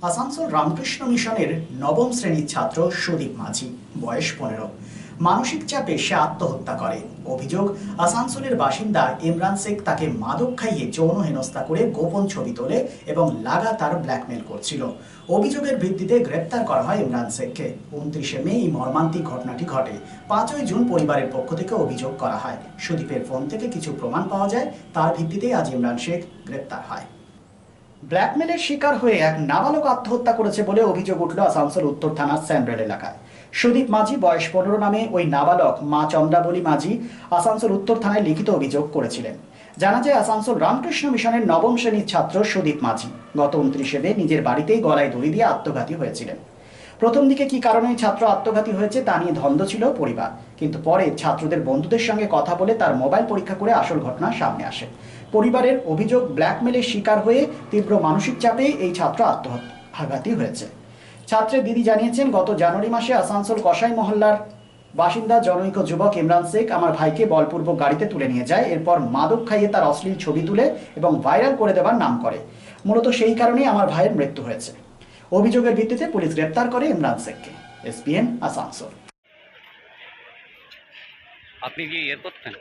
আসানসোল রামকৃষ্ণ মিশনের নবম শ্রেণীর ছাত্র সুদীপ মাঝি, বয়স 15। মানসিক চাপে সে আত্মহত্যা করে। অভিযোগ, আসানসোলের বাসিন্দা ইমরান শেখ তাকে মাদক খাইয়ে যৌন হেনস্থা করে গোপন ছবি তোলে এবং লাগাতার ব্ল্যাকমেল করছিল। অভিযোগের ভিত্তিতে গ্রেপ্তার করা হয় ইমরান শেখকে। 29শে মে এই মর্মান্তিক ঘটনাটি ঘটে। 5ই জুন পরিবারের পক্ষ থেকে অভিযোগ করা হয়। সুদীপের ফোন থেকে কিছু প্রমাণ পাওয়া যায়, তার ভিত্তিতে আজ ইমরান শেখ গ্রেপ্তার হয়। ব্ল্যাকমেলের শিকার হয়ে এক নাবালক আত্মহত্যা করেছে বলে অভিযোগ উঠল আসানসোল উত্তর থানার স্যান্ড্রেল এলাকায়। সুদীপ মাঝি, বয়স 15 নামে ওই নাবালক মা চন্দ্রাবলী মাঝি আসানসোল উত্তর থানায় লিখিত অভিযোগ করেছিলেন। জানা যায়, আসানসোল রামকৃষ্ণ মিশনের নবম শ্রেণীর ছাত্র সুদীপ মাঝি গত 29শে মে নিজের বাড়িতেই গলায় দড়ি দিয়ে আত্মঘাতী হয়েছিলেন। প্রথম দিকে কি কারণে ছাত্র আত্মঘাতী হয়েছে তা নিয়ে দ্বন্দ্ব ছিল পরিবার, কিন্তু পরে ছাত্রদের বন্ধুদের সঙ্গে কথা বলে তার মোবাইল পরীক্ষা করে আসল ঘটনা সামনে আসে। পরিবারের অভিযোগ, ব্ল্যাকমেলের শিকার হয়ে তীব্র মানসিক চাপে এই ছাত্র আত্মঘাতী হয়েছে। ছাত্রের দিদি জানিয়েছেন, গত জানুয়ারি মাসে আসানসোল কসাই মহল্লার বাসিন্দা জনৈক যুবক ইমরান শেখ আমার ভাইকে বলপূর্বক গাড়িতে তুলে নিয়ে যায়। এরপর মাদক খাইয়ে তার অশ্লীল ছবি তুলে এবং ভাইরাল করে দেওয়ার নাম করে। মূলত সেই কারণেই আমার ভাইয়ের মৃত্যু হয়েছে। অভিযোগের ভিত্তিতে পুলিশ গ্রেপ্তার করে ইমরান শেখকে। এসপিএন আসানসোল। আপনি কি এর করতেন?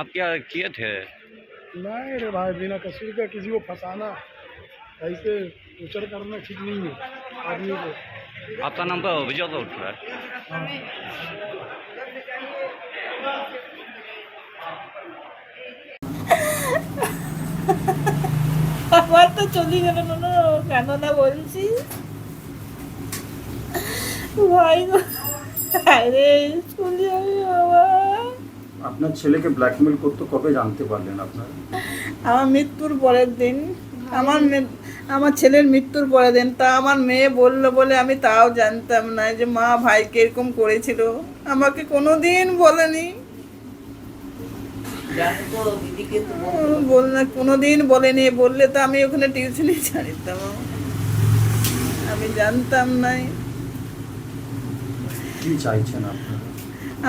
आप क्या किए थे? नहीं रे भाई, बिना कसूर का किसी को फंसाना, ऐसे टॉर्चर करना ठीक नहीं है आदमी को। आपका नाम पर अभियोग उठ रहा है। हाँ। আমার তো চলে গেল না, কেন না বলছিস ভাই গো? আরে চলে যাবে বাবা। আপনার ছেলেকে ব্ল্যাকমেল করতে কবে জানতে পারলেন আপনারা? আমার মৃত্যুর পরের দিন, আমার ছেলের মৃত্যুর পরের দিন। তা আমার মেয়ে বললো বলে আমি তাও জানতাম না যে মা ভাইকে এরকম করেছিল। আমাকে কোনোদিন বলেনি, কোনোদিন বলেনি। বললে তো আমি ওখানে টিউশনে ছাড়িতাম, আমি জানতাম নাই। কি চাইছেন আপনারা?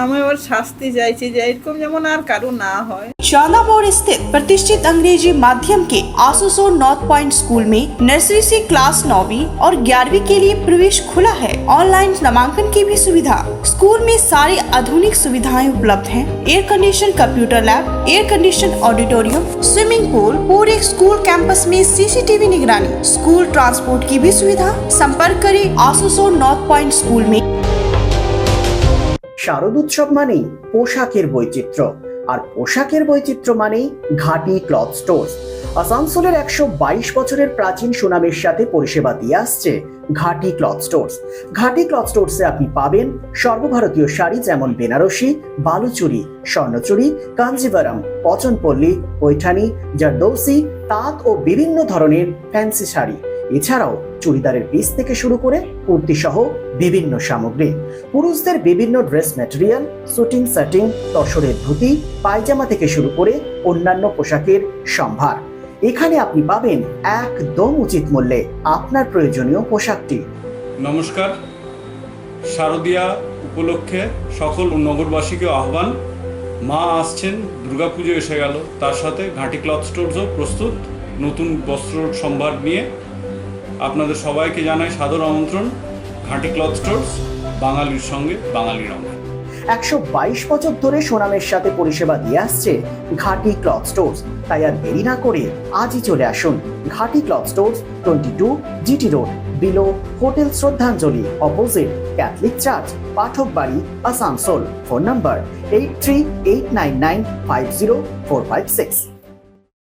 আমি ওর শাস্তি চাইছি, যে এরকম যেমন আর কারো না হয়। शाला मोड़ स्थित प्रतिष्ठित अंग्रेजी माध्यम के आसुसोर नॉर्थ पॉइंट स्कूल में नर्सरी से क्लास 9वीं और 11वीं के लिए प्रवेश खुला है। ऑनलाइन नामांकन की भी सुविधा। स्कूल में सारी आधुनिक सुविधाएं उपलब्ध हैं। Air condition computer lab, air condition auditorium, swimming pool, पूरे स्कूल कैंपस में सीसीटीवी निगरानी, स्कूल ट्रांसपोर्ट की भी सुविधा। संपर्क करें आसुसोर नॉर्थ पॉइंट स्कूल में। শারদোৎসব মানেই পোশাকের বৈচিত্র্য, আর পোশাকের বৈচিত্র্য মানেই ঘাটি ক্লথ স্টোর্স। আসানসোলের 122 বছরের প্রাচীন সুনামের সাথে পরিষেবা দিয়ে আসছে ঘাটি ক্লথ স্টোর্স। ঘাটি ক্লথ স্টোর্সে আপনি পাবেন সর্বভারতীয় শাড়ি, যেমন বেনারসি, বালুচুরি, স্বর্ণচুরি, কাঞ্জিভারাম, পচনপল্লী, পৈঠানি, জারদৌসি, তাঁত ও বিভিন্ন ধরনের ফ্যান্সি শাড়ি। এছাড়াও চুড়িদারের পিস থেকে শুরু করে কুর্তি সহ বিভিন্ন সামগ্রী। পুরুষদের বিভিন্ন ড্রেস ম্যাটেরিয়াল, শুটিং সেটিং, তসরের ধুতি, পায়জামা থেকে শুরু করে অন্যান্য পোশাকের সম্ভার। এখানে আপনি পাবেন একদম উচিত মূল্যে আপনার প্রয়োজনীয় পোশাকটি। নমস্কার, শারদীয়া উপলক্ষে সকল নগরবাসীকে আহ্বান। মা আসছেন, দুর্গাপুজো এসে গেল, তার সাথে ঘাটি ক্লথ স্টোরসও প্রস্তুত নতুন বস্ত্র সম্ভার নিয়ে। আপনাদের সবাইকে জানাই সাদর আমন্ত্রণ। ঘাটি ক্লথ স্টোরস, বাঙালির সঙ্গে বাঙালির রঙ। 122 বছর ধরে সুনামের সাথে পরিষেবা দিয়ে আসছে ঘাটি ক্লথ স্টোরস। তাই আর দেরি না করে আজই চলে আসুন ঘাটি cloth stores, 22 GT road, below hotel শ্রদ্ধাঞ্জলি, অপোজিট ক্যাথলিক চার্চ, পাঠক বাড়ি, আসানসোল। Phone number 8389950456।